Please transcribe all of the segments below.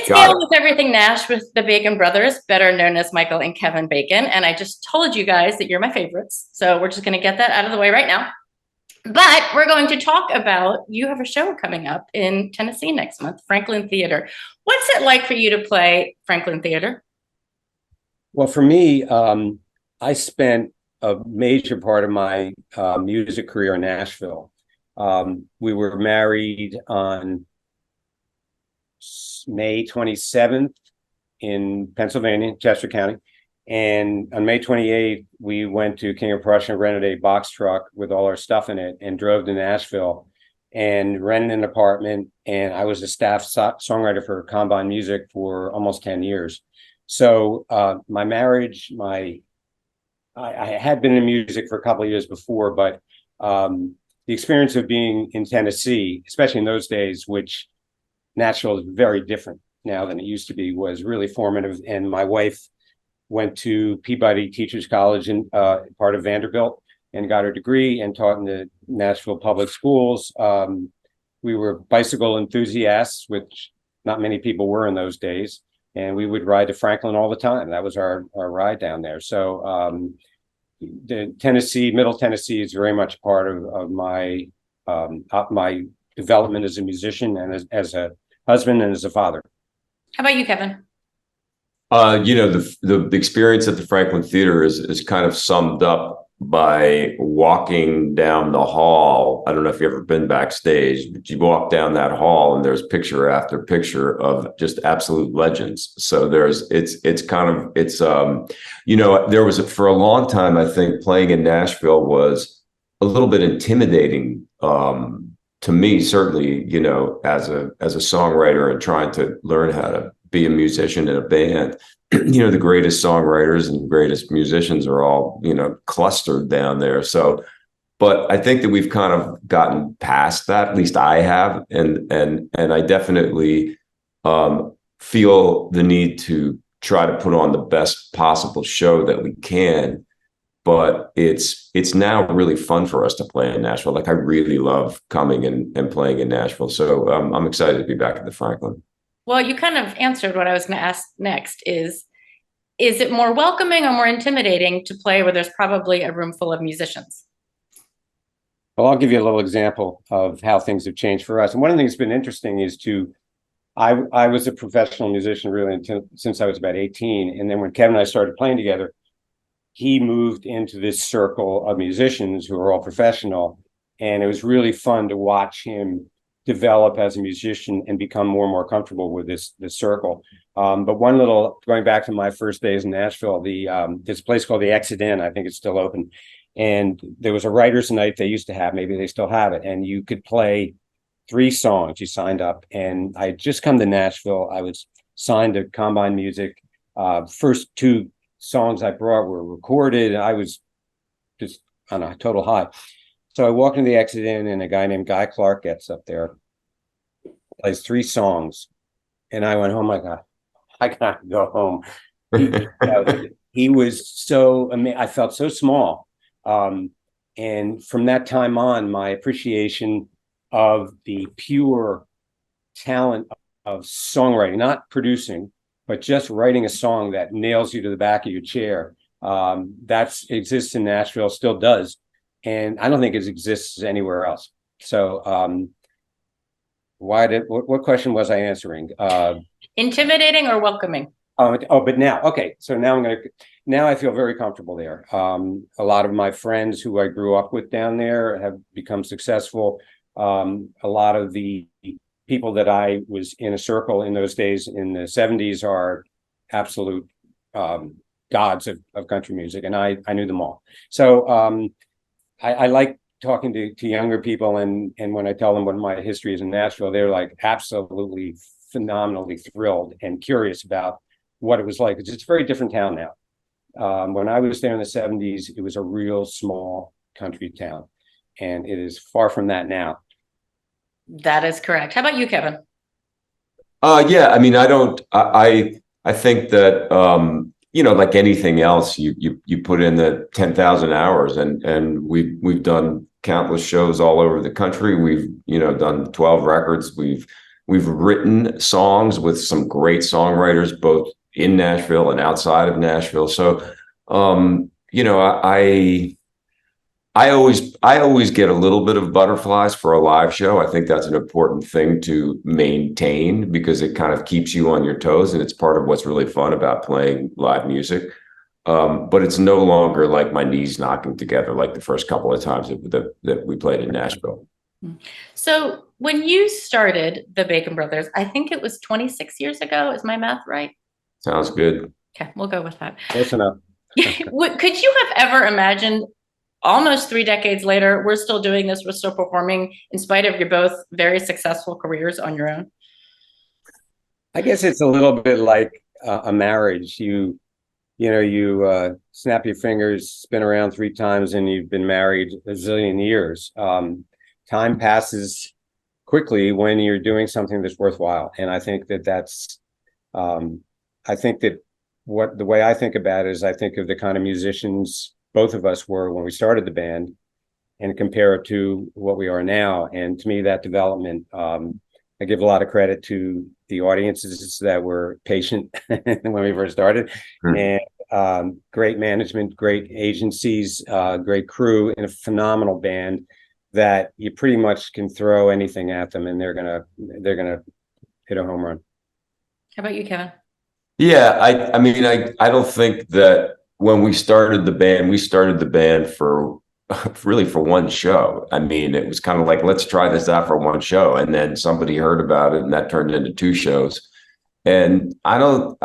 Got Dale it. with Everything Nash with the Bacon Brothers, better known as Michael and Kevin Bacon. And I just told you guys that you're my favorites. So we're just going to get that out of the way right now. But we're going to talk about, you have a show coming up in Tennessee next month, Franklin Theater. What's it like for you to play Franklin Theater? Well, for me, I spent a major part of my music career in Nashville. We were married on May 27th in Pennsylvania, Chester County. And on May 28th, we went to King of Prussia and rented a box truck with all our stuff in it and drove to Nashville and rented an apartment. And I was a staff songwriter for Combine Music for almost 10 years. So my marriage, I had been in music for a couple of years before, but the experience of being in Tennessee, especially in those days, which Nashville is very different now than it used to be, was really formative. And my wife went to Peabody Teachers College and part of Vanderbilt and got her degree and taught in the Nashville public schools. We were bicycle enthusiasts, which not many people were in those days. And we would ride to Franklin all the time. That was our ride down there. So the Middle Tennessee is very much part of my my development as a musician and as a husband and as a father. How about you, Kevin? The experience at the Franklin Theater is kind of summed up by walking down the hall. I don't know if you've ever been backstage, but you walk down that hall and there's picture after picture of just absolute legends. So there was for a long time, I think playing in Nashville was a little bit intimidating to me, certainly, as a songwriter and trying to learn how to be a musician in a band. The greatest songwriters and greatest musicians are all, clustered down there. So, but I think that we've kind of gotten past that, at least I have. And I definitely feel the need to try to put on the best possible show that we can. But it's now really fun for us to play in Nashville. Like I really love coming and playing in Nashville. So I'm excited to be back at the Franklin. Well, you kind of answered what I was going to ask next is it more welcoming or more intimidating to play where there's probably a room full of musicians? Well, I'll give you a little example of how things have changed for us. And one of the things that's been interesting is I was a professional musician really since I was about 18. And then when Kevin and I started playing together, he moved into this circle of musicians who are all professional. And it was really fun to watch him develop as a musician and become more and more comfortable with this circle. But going back to my first days in Nashville, this place called the Exit Inn, I think it's still open. And there was a writer's night they used to have, maybe they still have it. And you could play 3 songs, you signed up. And I had just come to Nashville. I was signed to Combine Music. First 2 songs I brought were recorded. I was just on a total high. So I walk into the Exit Inn and a guy named Guy Clark gets up there, plays 3 songs. And I went, oh my God, I gotta go home. He was so amazing. I felt so small. And from that time on, my appreciation of the pure talent of songwriting, not producing, but just writing a song that nails you to the back of your chair. That exists in Nashville, still does. And I don't think it exists anywhere else. So what question was I answering? Intimidating or welcoming? But now, okay. So now I feel very comfortable there. A lot of my friends who I grew up with down there have become successful. A lot of the people that I was in a circle in those days in the 70s are absolute gods of country music. And I knew them all. So I like talking to younger people, and when I tell them what my history is in Nashville, they're like absolutely phenomenally thrilled and curious about what it was like. It's a very different town now. When I was there in the 70s, it was a real small country town, and it is far from that now. That is correct. How about you, Kevin? Yeah, I mean, I think that like anything else, you put in the 10,000 hours, and we've done countless shows all over the country. We've done 12 records. We've We've written songs with some great songwriters, both in Nashville and outside of Nashville. So, you know, I always get a little bit of butterflies for a live show. I think that's an important thing to maintain because it kind of keeps you on your toes, and it's part of what's really fun about playing live music. But it's no longer like my knees knocking together like the first couple of times that we played in Nashville. So when you started the Bacon Brothers, I think it was 26 years ago. Is my math right? Sounds good. Okay, we'll go with that. Close enough. Could you have ever imagined almost 3 decades later, we're still doing this, we're still performing in spite of your both very successful careers on your own? I guess it's a little bit like a marriage. You snap your fingers, spin around 3 times, and you've been married a zillion years. Time passes quickly when you're doing something that's worthwhile. And I think I think that the way I think about it is I think of the kind of musicians both of us were when we started the band and compare it to what we are now. And to me, that development, I give a lot of credit to the audiences that were patient when we first started, and great management, great agencies, great crew, and a phenomenal band that you pretty much can throw anything at them and they're gonna hit a home run. How about you, Kevin? Yeah, I mean, I don't think that when we started the band for really for one show. I mean, it was kind of like, let's try this out for one show. And then somebody heard about it and that turned into 2 shows. And I don't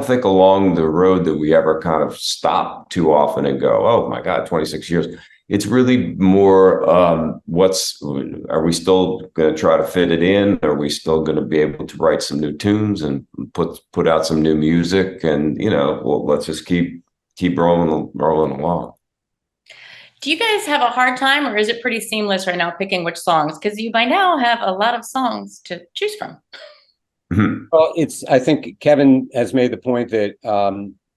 think along the road that we ever kind of stop too often and go, oh my God, 26 years. It's really more are we still going to try to fit it in? Are we still going to be able to write some new tunes and put out some new music? And, well, let's just keep rolling along. Do you guys have a hard time, or is it pretty seamless right now picking which songs? Because you by now have a lot of songs to choose from. Well, I think Kevin has made the point that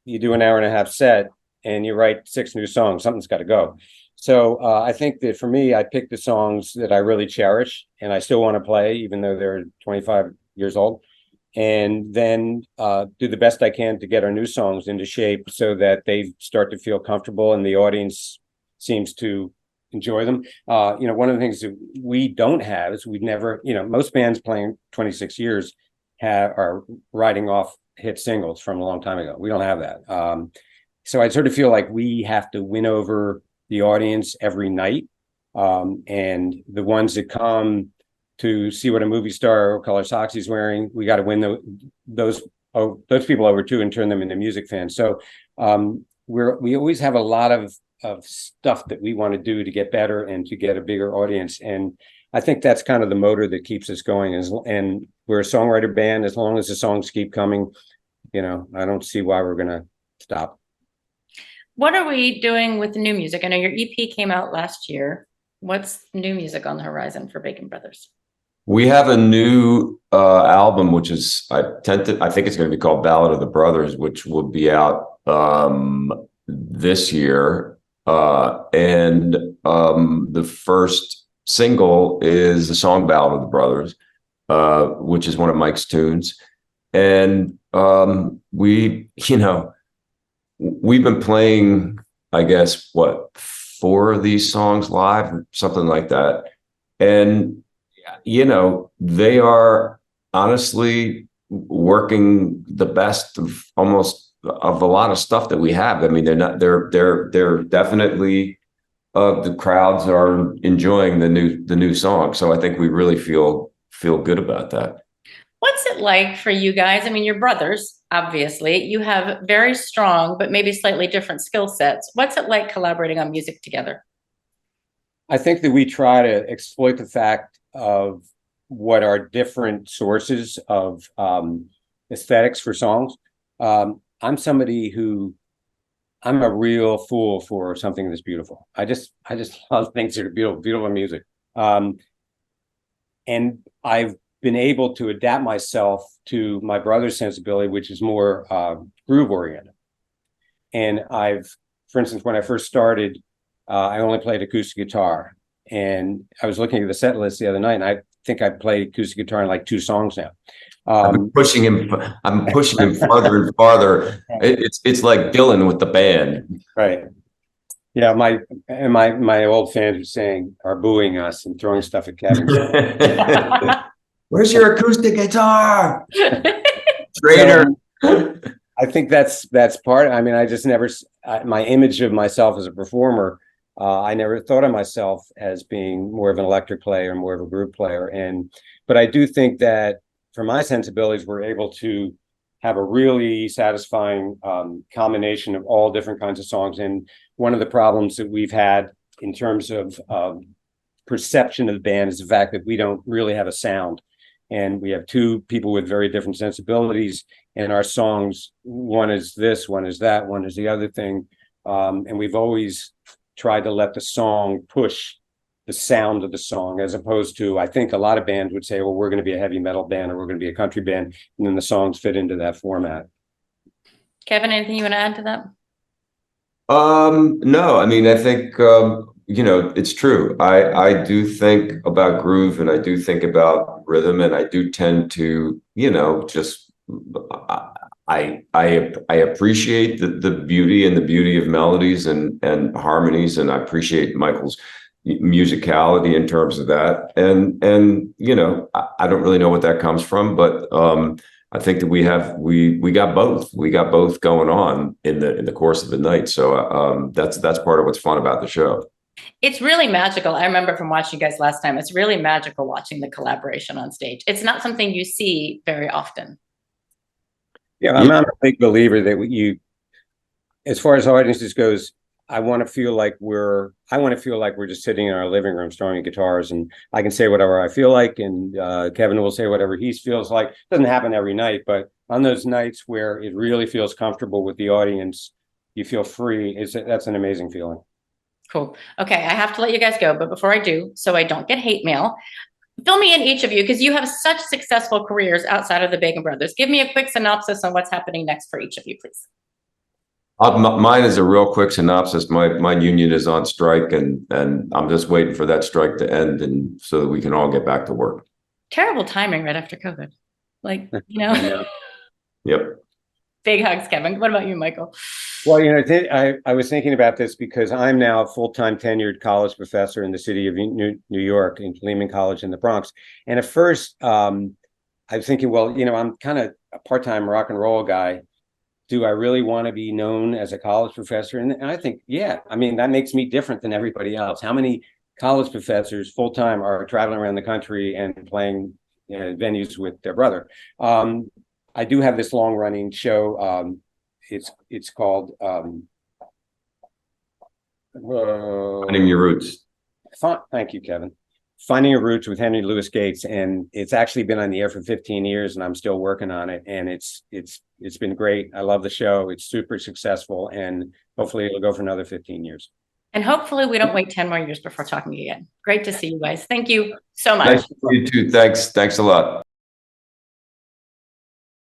you do an hour-and-a-half set and you write 6 new songs. Something's got to go. So I think that for me, I pick the songs that I really cherish and I still want to play, even though they're 25 years old. And then do the best I can to get our new songs into shape so that they start to feel comfortable and the audience seems to enjoy them. One of the things that we don't have is we've never, most bands playing 26 years are writing off hit singles from a long time ago. We don't have that. So I sort of feel like we have to win over the audience every night. And the ones that come to see what a movie star or color socks he's wearing, we got to win those people over too and turn them into music fans. So we always have a lot of stuff that we want to do to get better and to get a bigger audience. And I think that's kind of the motor that keeps us going. And we're a songwriter band. As long as the songs keep coming, I don't see why we're going to stop. What are we doing with the new music? I know your EP came out last year. What's new music on the horizon for Bacon Brothers? We have a new album, which is I think it's going to be called Ballad of the Brothers, which will be out this year. And the first single is the song Ballad of the Brothers, which is one of Mike's tunes. And we've been playing, I guess, 4 of these songs live, something like that. And, they are honestly working the best of a lot of stuff that we have. I mean, they're definitely, the crowds are enjoying the new song. So I think we really feel good about that. What's it like for you guys? I mean, you're brothers, obviously. You have very strong, but maybe slightly different skill sets. What's it like collaborating on music together? I think that we try to exploit the fact of what are different sources of aesthetics for songs. I'm a real fool for something that's beautiful. I just love things that are beautiful music. And I've been able to adapt myself to my brother's sensibility, which is more groove oriented. And for instance, when I first started, I only played acoustic guitar, and I was looking at the set list the other night, and I think I play acoustic guitar in like 2 songs now. I'm pushing him farther and farther. It's like Dylan with the band. Right. Yeah, my old fans are booing us and throwing stuff at Kevin. Where's your acoustic guitar? Traitor. So, I think that's part. I mean, I just never my image of myself as a performer. I never thought of myself as being more of an electric player, more of a group player, but I do think that for my sensibilities, we're able to have a really satisfying combination of all different kinds of songs. And one of the problems that we've had in terms of perception of the band is the fact that we don't really have a sound. And we have 2 people with very different sensibilities, and our songs, one is this, one is that, one is the other thing. And we've always tried to let the song push the sound of the song, as opposed to, I think a lot of bands would say, well, we're going to be a heavy metal band or we're going to be a country band, and then the songs fit into that format. Kevin, anything you want to add to that? No, I mean, I think, it's true. I do think about groove, and I do think about rhythm, and I do tend to, just, I appreciate the beauty of melodies and harmonies, and I appreciate Michael's musicality in terms of that. And I don't really know what that comes from, but I think that we got both going on in the course of the night. So that's part of what's fun about the show. It's really magical. I remember from watching you guys last time, it's really magical watching the collaboration on stage. It's not something you see very often. Yeah, I'm not a big believer that as far as audiences goes, I want to feel like we're just sitting in our living room strumming guitars, and I can say whatever I feel like, and Kevin will say whatever he feels like. It doesn't happen every night, but on those nights where it really feels comfortable with the audience, you feel free. That's an amazing feeling. Cool. Okay, I have to let you guys go, but before I do, so I don't get hate mail, fill me in, each of you, because you have such successful careers outside of the Bacon Brothers. Give me a quick synopsis on what's happening next for each of you, please. Mine is a real quick synopsis. My union is on strike, and I'm just waiting for that strike to end, and so that we can all get back to work. Terrible timing right after COVID. Like, Yep. Big hugs, Kevin. What about you, Michael? Well, I was thinking about this because I'm now a full-time tenured college professor in the city of New York, in Lehman College in the Bronx. And at first, I was thinking, well, I'm kind of a part-time rock and roll guy. Do I really want to be known as a college professor? And I think, yeah, I mean, that makes me different than everybody else. How many college professors full-time are traveling around the country and playing venues with their brother? I do have this long-running show. It's called Finding Your Roots. Thank you, Kevin. Finding Your Roots with Henry Louis Gates, and it's actually been on the air for 15 years, and I'm still working on it, and it's been great. I love the show. It's super successful, and hopefully it'll go for another 15 years. And hopefully we don't wait 10 more years before talking again. Great to see you guys. Thank you so much. Nice to see you too. Thanks a lot.